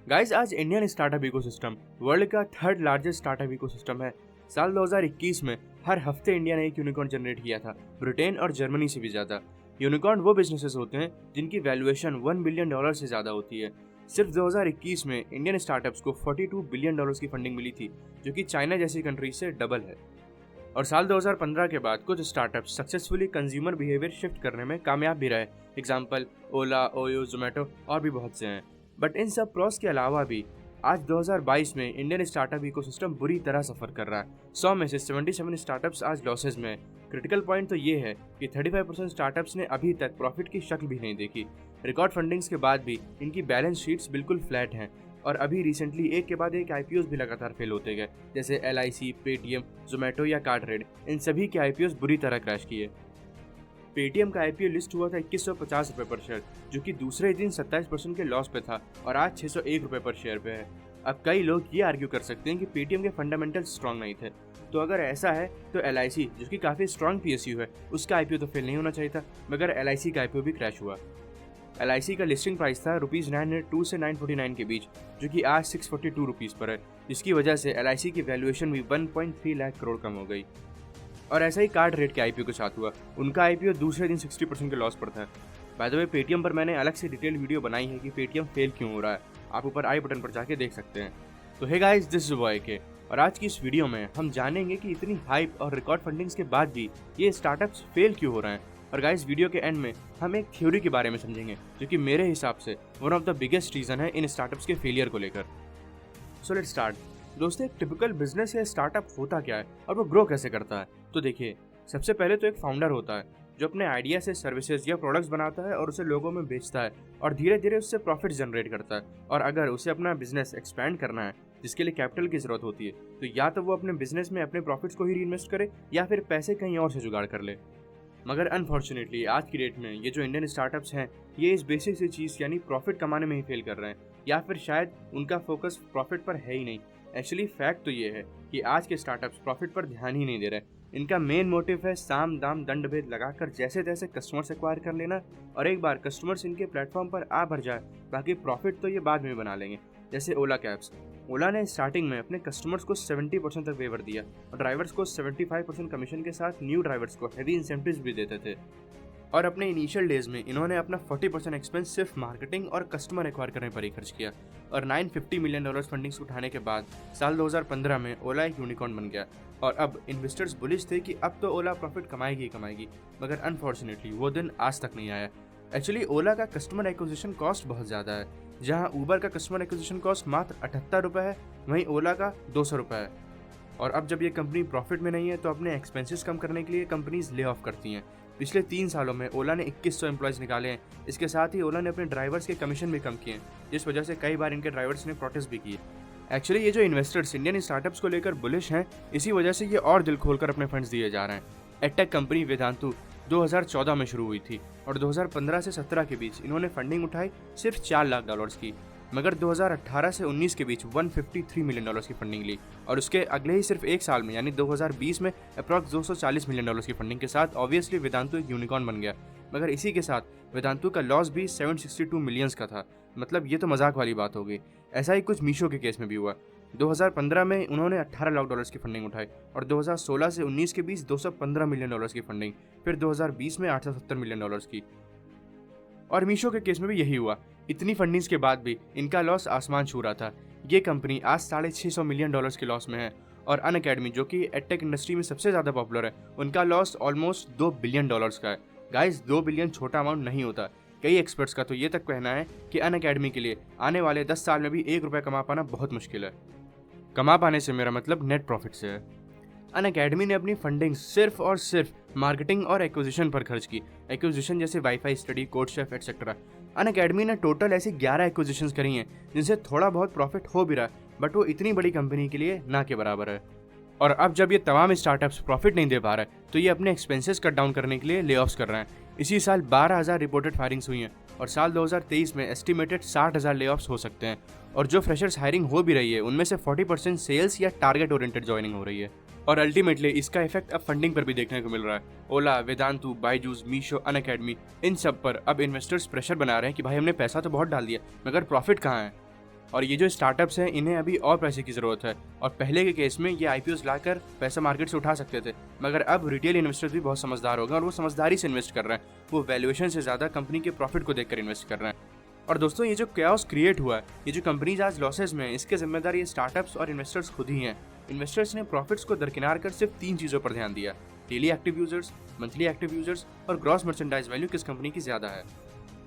Guys, आज Indian startup ecosystem world का third largest startup ecosystem है। साल 2021 में हर हफ्ते इंडिया ने एक यूनिकॉर्न जनरेट किया था, ब्रिटेन और जर्मनी से भी ज्यादा। यूनिकॉर्न वो बिजनेसेस होते हैं जिनकी वैल्यूएशन $1 बिलियन से ज्यादा होती है। सिर्फ 2021 में इंडियन स्टार्टअप्स को $42 बिलियन की फंडिंग मिली थी, जो कि चाइना जैसी कंट्री से डबल है। और साल 2015 के बाद कुछ startups successfully consumer behaviour shift करने में कामयाब भी रहे। एग्जाम्पल ओला, ओयो, जोमेटो और भी बहुत से हैं। बट इन सब प्रॉस के अलावा भी आज 2022 में इंडियन स्टार्टअप इकोसिस्टम बुरी तरह सफर कर रहा है। 100 में से 77 स्टार्टअप्स आज लॉसेज में है। क्रिटिकल पॉइंट तो ये है कि 35% स्टार्टअप्स ने अभी तक प्रॉफिट की शक्ल भी नहीं देखी। रिकॉर्ड फंडिंग्स के बाद भी इनकी बैलेंस शीट्स बिल्कुल फ्लैट हैं। और अभी रिसेंटली एक के बाद एक आईपीओस भी लगातार फेल होते गए, जैसे LIC, पेटीएम, जोमेटो या कार्डरेड। इन सभी के आईपीओस बुरी तरह क्रैश किए। पेटीएम का आईपीओ लिस्ट हुआ था 2150 रुपये पर शेयर, जो कि दूसरे दिन 27% के लॉस पे था और आज 601 रुपये पर शेयर पे है। अब कई लोग ये आर्ग्यू कर सकते हैं कि पेटीएम के फंडामेंटल्स स्ट्रांग नहीं थे। तो अगर ऐसा है तो LIC, जो कि काफ़ी स्ट्रांग PSU है, उसका आईपीओ तो फेल नहीं होना चाहिए था, मगर LIC का आईपीओ भी क्रैश हुआ। LIC का लिस्टिंग प्राइस था ₹902 से 949 के बीच, जो कि आज 642 रुपीज़ पर है, जिसकी वजह से LIC की वैल्यूएशन भी 1.3 लाख करोड़ कम हो गई। और ऐसा ही कार्डरेड के आईपीओ के साथ हुआ। उनका आईपीओ दूसरे दिन 60% के लॉस पर था। बाय द वे, पेटीएम पर मैंने अलग से डिटेल वीडियो बनाई है कि पेटीएम फेल क्यों हो रहा है। आप ऊपर आई बटन पर जाके देख सकते हैं। तो hey guys, this is boy K, और आज की इस वीडियो में हम जानेंगे कि इतनी हाइप और रिकॉर्ड फंडिंग्स के बाद भी ये स्टार्टअप्स फेल क्यों हो रहे हैं। और गाइस, वीडियो के एंड में हम एक थ्योरी के बारे में समझेंगे, जो कि मेरे हिसाब से one of the biggest reason है इन स्टार्टअप्स के फेलियर को लेकर। So let's start. दोस्तों, एक टिपिकल बिजनेस या स्टार्टअप होता क्या है और वो ग्रो कैसे करता है? तो देखिए, सबसे पहले तो एक फाउंडर होता है जो अपने आइडिया से सर्विसेज या प्रोडक्ट्स बनाता है और उसे लोगों में बेचता है और धीरे धीरे उससे प्रॉफिट जनरेट करता है। और अगर उसे अपना बिजनेस एक्सपैंड करना है, जिसके लिए कैपिटल की जरूरत होती है, तो या तो वो अपने बिजनेस में अपने प्रॉफिट्स को ही रीइन्वेस्ट करे या फिर पैसे कहीं और से जुगाड़ कर ले। मगर अनफॉर्चुनेटली आज की डेट में ये जो इंडियन स्टार्टअप्स हैं, ये इस बेसिक सी चीज़ यानी प्रॉफिट कमाने में ही फेल कर रहे हैं, या फिर शायद उनका फोकस प्रॉफिट पर है ही नहीं। एक्चुअली फैक्ट तो ये है कि आज के स्टार्टअप्स प्रॉफिट पर ध्यान ही नहीं दे रहे। इनका मेन मोटिव है साम दाम दंड भेद लगाकर जैसे तैसे कस्टमर्स एक्वायर कर लेना, और एक बार कस्टमर्स इनके प्लेटफॉर्म पर आ भर जाए, बाकी प्रॉफिट तो ये बाद में बना लेंगे। जैसे ओला कैब्स। ओला ने स्टार्टिंग में अपने कस्टमर्स को 70% तक वेवर दिया और ड्राइवर्स को 75% कमीशन के साथ न्यू ड्राइवर्स को हेवी इंसेंटिव्स भी देते थे। और अपने इनिशियल डेज में इन्होंने अपना 40% एक्सपेंस सिर्फ मार्केटिंग और कस्टमर एक्वायर करने पर ही खर्च किया। और $950 मिलियन फंडिंग्स उठाने के बाद साल 2015 में ओला एक यूनिकॉर्न बन गया। और अब इन्वेस्टर्स बुलिश थे कि अब तो ओला प्रॉफिट कमाएगी ही कमाएगी, मगर अनफॉर्चुनेटली वो दिन आज तक नहीं आया। एक्चुअली ओला का कस्टमर एक्विजिशन कॉस्ट बहुत ज़्यादा है। जहां ऊबर का कस्टमर एक्विजिशन कॉस्ट मात्र 78 रुपये है, वहीं ओला का 200 रुपये है। और अब जब ये कंपनी प्रॉफिट में नहीं है, तो अपने एक्सपेंसेस कम करने के लिए कंपनीज ले ऑफ करती हैं। पिछले 3 सालों में ओला ने 2100 एम्प्लॉयज़ निकाले हैं। इसके साथ ही ओला ने अपने ड्राइवर्स के कमीशन भी कम किए हैं, जिस वजह से कई बार इनके ड्राइवर्स ने प्रोटेस्ट भी किए। एक्चुअली ये जो इन्वेस्टर्स इंडियन स्टार्टअप्स को लेकर बुलिश हैं, इसी वजह से ये और दिल खोलकर अपने फंड्स दिए जा रहे हैं। एडटेक कंपनी वेदांतु 2014 में शुरू हुई थी और 2015 से 17 के बीच इन्होंने फंडिंग उठाई सिर्फ $4 लाख की, मगर 2018 से 19 के बीच $153 मिलियन की फंडिंग ली। और उसके अगले ही सिर्फ एक साल में यानी 2020 में अप्रॉक्स $240 मिलियन की फंडिंग के साथ ऑब्वियसली वेदांतु एक यूनिकॉर्न बन गया। मगर इसी के साथ वेदांतु का लॉस भी 762 मिलियंस का था। मतलब ये तो मजाक वाली बात हो गई। ऐसा ही कुछ मीशो के केस में भी हुआ। 2015 में उन्होंने $18 लाख की फंडिंग उठाई और 2016 से 19 के बीच $215 मिलियन की फंडिंग, फिर 2020 में $870 मिलियन की। और मीशो के केस में भी यही हुआ। इतनी फंडिंग्स के बाद भी इनका लॉस आसमान छू रहा था। ये कंपनी आज $650 मिलियन के लॉस में है। और अनअकैडमी, जो कि एडटेक इंडस्ट्री में सबसे ज़्यादा पॉपुलर है, उनका लॉस ऑलमोस्ट $2 बिलियन का है। गाइस, 2 बिलियन छोटा अमाउंट नहीं होता। कई एक्सपर्ट्स का तो ये तक कहना है कि अनअकैडमी के लिए आने वाले 10 साल में भी ₹1 कमा पाना बहुत मुश्किल है। कमा पाने से मेरा मतलब नेट प्रॉफिट से है। अनअकैडमी ने अपनी फंडिंग सिर्फ और सिर्फ मार्केटिंग और एक्विजिशन पर खर्च की। एक्विजिशन जैसे wifi study, code chef etcetera. Unacademy ने टोटल ऐसी 11 एक्विजिशंस करी हैं, जिनसे थोड़ा बहुत प्रॉफिट हो भी रहा है, बट वो इतनी बड़ी कंपनी के लिए ना के बराबर है। और अब जब ये तमाम स्टार्टअप्स प्रॉफिट नहीं दे पा रहे, तो ये अपने एक्सपेंसेस कट डाउन करने के लिए ले ऑफ्स कर रहे हैं। इसी साल 12,000 रिपोर्टेड फायरिंग्स हुई हैं और साल 2023 में एस्टिमेटेड 60,000 ले ऑफ्स हो सकते हैं। और जो फ्रेशर्स हायरिंग हो भी रही है, उनमें से 40% सेल्स या टारगेट ओरिएंटेड ज्वाइनिंग हो रही है। और अल्टीमेटली इसका इफेक्ट अब फंडिंग पर भी देखने को मिल रहा है। ओला, वेदांतु, बायजूस, मीशो, अनअकैडमी, इन सब पर अब इन्वेस्टर्स प्रेशर बना रहे हैं कि भाई हमने पैसा तो बहुत डाल दिया, मगर प्रॉफिट कहाँ है। और ये जो स्टार्टअप्स हैं इन्हें अभी और पैसे की ज़रूरत है, और पहले के केस में ये IPOs लाकर पैसा मार्केट से उठा सकते थे, मगर अब रिटेल इन्वेस्टर्स भी बहुत समझदार हो गए और वो समझदारी से इन्वेस्ट कर रहे हैं। वो वैल्यूएशन से ज़्यादा कंपनी के प्रॉफिट को देखकर इन्वेस्ट कर रहे हैं। और दोस्तों, ये जो कैओस क्रिएट हुआ है, ये जो कंपनीज आज लॉसेज में है, इसके जिम्मेदार ये स्टार्टअप्स और इन्वेस्टर्स खुद ही हैं। इन्वेस्टर्स ने प्रॉफिट्स को दरकिनार कर सिर्फ 3 चीज़ों पर ध्यान दिया: daily active users, monthly active users और ग्रॉस मर्चेंडाइज वैल्यू किस कंपनी की ज़्यादा है।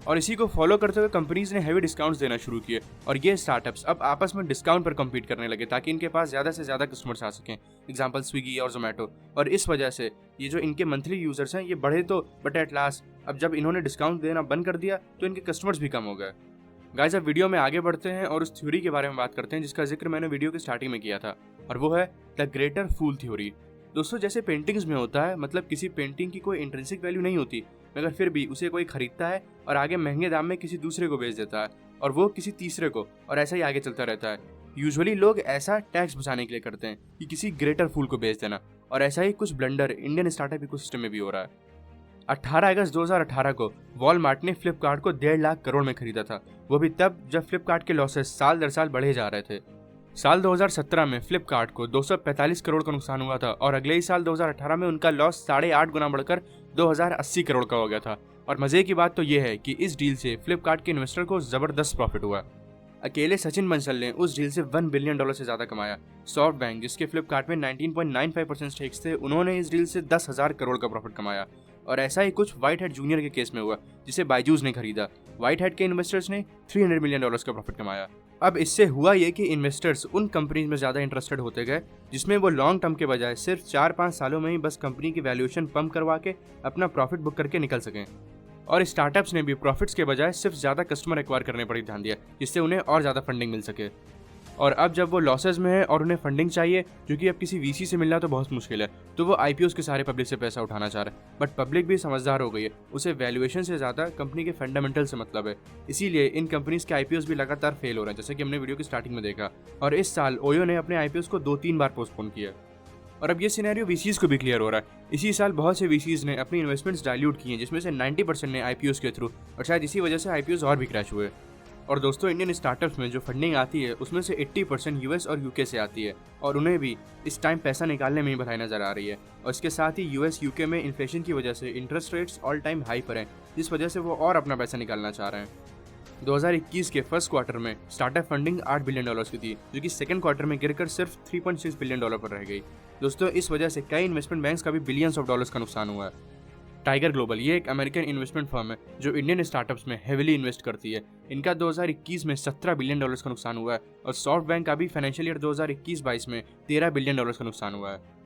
और इसी को फॉलो करते हुए कंपनीज ने हैवी डिस्काउंट्स देना शुरू किए, और ये स्टार्टअप्स अब आपस में डिस्काउंट पर कम्पीट करने लगे ताकि इनके पास ज़्यादा से ज़्यादा कस्टमर्स आ सकें। एग्जाम्पल स्विगी और जोमेटो। और इस वजह से ये जो इनके मंथली यूजर्स हैं ये बढ़े तो, बट एट लास्ट अब जब इन्होंने डिस्काउंट देना बंद कर दिया तो इनके कस्टमर्स भी कम हो गए। गाइस, अब वीडियो में आगे बढ़ते हैं और उस थ्योरी के बारे में बात करते हैं जिसका जिक्र मैंने वीडियो के स्टार्टिंग में किया था, और वो है द ग्रेटर फूल थ्योरी। दोस्तों, जैसे पेंटिंग्स में होता है, मतलब किसी पेंटिंग की कोई इंट्रिंसिक वैल्यू नहीं होती, मगर फिर भी उसे कोई खरीदता है और आगे महंगे दाम में किसी दूसरे को बेच देता है, और वो किसी तीसरे को, और ऐसा ही आगे चलता रहता है। यूजुअली लोग ऐसा टैक्स बचाने के लिए करते हैं कि किसी ग्रेटर फूल को बेच देना, और ऐसा ही कुछ ब्लंडर इंडियन स्टार्टअप इकोसिस्टम में भी हो रहा है। 18 अगस्त 2018 को वॉलमार्ट ने फ्लिपकार्ट को 1.5 लाख करोड़ में खरीदा था, वो भी तब जब फ्लिपकार्ट के लॉसेस साल दर साल बढ़े जा रहे थे। साल 2017 में फ्लिपकार्ट को 245 करोड़ का नुकसान हुआ था, और अगले ही साल 2018 में उनका लॉस 8.5 गुना बढ़कर 2080 करोड़ का हो गया था। और मजे की बात तो ये है कि इस डील से फ्लिपकार्ट के इन्वेस्टर को जबरदस्त प्रॉफिट हुआ। अकेले सचिन बंसल ने उस डील से $1 बिलियन से ज्यादा कमाया। सॉफ्ट बैंक, जिसके फ्लिपकार्ट में 19.95% स्टेक्स थे, उन्होंने इस डील से 10,000 करोड़ का प्रॉफिट कमाया। और ऐसा ही कुछ व्हाइट हैट जूनियर के केस में हुआ, जिसे बायजूस ने खरीदा। व्हाइट हैट के इन्वेस्टर्स ने $300 मिलियन का प्रॉफिट कमाया। अब इससे हुआ ये कि इन्वेस्टर्स उन कंपनीज में ज़्यादा इंटरेस्टेड होते गए जिसमें वो लॉन्ग टर्म के बजाय सिर्फ 4-5 सालों में ही बस कंपनी की वैल्यूएशन पंप करवा के अपना प्रॉफिट बुक करके निकल सकें। और स्टार्टअप्स ने भी प्रॉफिट्स के बजाय सिर्फ ज़्यादा कस्टमर एक्वायर करने पर ही ध्यान दिया, जिससे उन्हें और ज़्यादा फंडिंग मिल सके। और अब जब वो लॉसेज में है और उन्हें फंडिंग चाहिए, जो कि अब किसी VC से मिलना तो बहुत मुश्किल है, तो वो IPOs के सारे पब्लिक से पैसा उठाना चाह रहे हैं। बट पब्लिक भी समझदार हो गई है, उसे वैल्यूएशन से ज़्यादा कंपनी के फंडामेंटल से मतलब है। इसीलिए इन कंपनीज के IPOs भी लगातार फेल हो रहे हैं, जैसे कि हमने वीडियो की स्टार्टिंग में देखा। और इस साल ओयो ने अपने IPOs को 2-3 बार पोस्टपोन किया। और अब ये सिनेरियो VCs को भी क्लियर हो रहा है। इसी साल बहुत से VCs ने अपनी इन्वेस्टमेंट्स डाइल्यूट की हैं, जिसमें से 90% ने IPOs के थ्रू, और शायद इसी वजह से IPOs और भी क्रैश हुए। और दोस्तों, इंडियन स्टार्टअप्स में जो फंडिंग आती है उसमें से 80% US और UK से आती है, और उन्हें भी इस टाइम पैसा निकालने में ही भलाई नजर आ रही है। और इसके साथ ही US UK में इन्फ्लेशन की वजह से interest rates all time high पर हैं, जिस वजह से वो और अपना पैसा निकालना चाह रहे हैं। 2021 के फर्स्ट क्वार्टर में स्टार्टअप फंडिंग $8 बिलियन की थी, जो कि सेकंड क्वार्टर में गिरकर सिर्फ $3.6 बिलियन पर रह गई। दोस्तों, इस वजह से कई इन्वेस्टमेंट बैंक्स का भी बिलियंस ऑफ डॉलर्स का नुकसान हुआ है। टाइगर ग्लोबल, ये एक अमेरिकन इन्वेस्टमेंट फर्म है जो इंडियन स्टार्टअप्स में हेविली इन्वेस्ट करती है। इनका 2021 में $17 बिलियन का नुकसान हुआ है, और सॉफ्ट बैंक का भी फाइनेंशियल ईयर 2021-22 में $13 बिलियन का नुकसान हुआ है।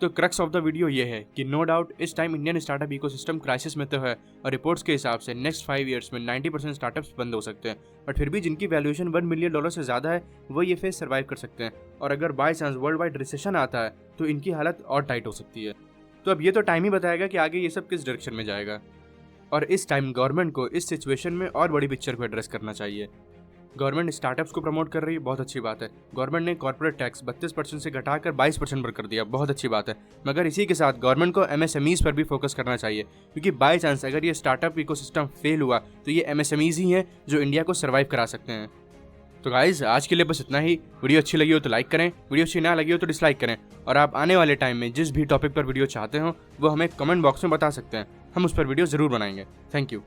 तो क्रक्स ऑफ द वीडियो ये है कि नो डाउट इस time Indian startup ecosystem crisis में तो है, और रिपोर्ट्स के हिसाब से नेक्स्ट 5 ईयर्स में 90% स्टार्टअप्स बंद हो सकते हैं। बट फिर भी जिनकी वैल्यूएशन $1 बिलियन से ज़्यादा है वो ये फेज सर्वाइव कर सकते हैं, और अगर by chance world wide recession आता है तो इनकी हालत और टाइट हो सकती है। तो अब ये तो टाइम ही बताएगा कि आगे ये सब किस डायरेक्शन में जाएगा। और इस टाइम गवर्नमेंट को इस सिचुएशन में और बड़ी पिक्चर को एड्रेस करना चाहिए। गवर्नमेंट स्टार्टअप्स को प्रमोट कर रही है, बहुत अच्छी बात है। गवर्नमेंट ने कॉर्पोरेट टैक्स 32% से घटाकर 22% पर कर दिया, बहुत अच्छी बात है। मगर इसी के साथ गवर्नमेंट को MSMEs पर भी फोकस करना चाहिए, क्योंकि बाय चांस अगर ये स्टार्टअप इकोसिस्टम फेल हुआ तो ये MSMEs ही हैं जो इंडिया को सर्वाइव करा सकते हैं। तो गाइज, आज के लिए बस इतना ही। वीडियो अच्छी लगी हो तो लाइक करें, वीडियो अच्छी ना लगी हो तो डिसलाइक करें, और आप आने वाले टाइम में जिस भी टॉपिक पर वीडियो चाहते हो वो हमें कमेंट बॉक्स में बता सकते हैं, हम उस पर वीडियो ज़रूर बनाएंगे। Thank you.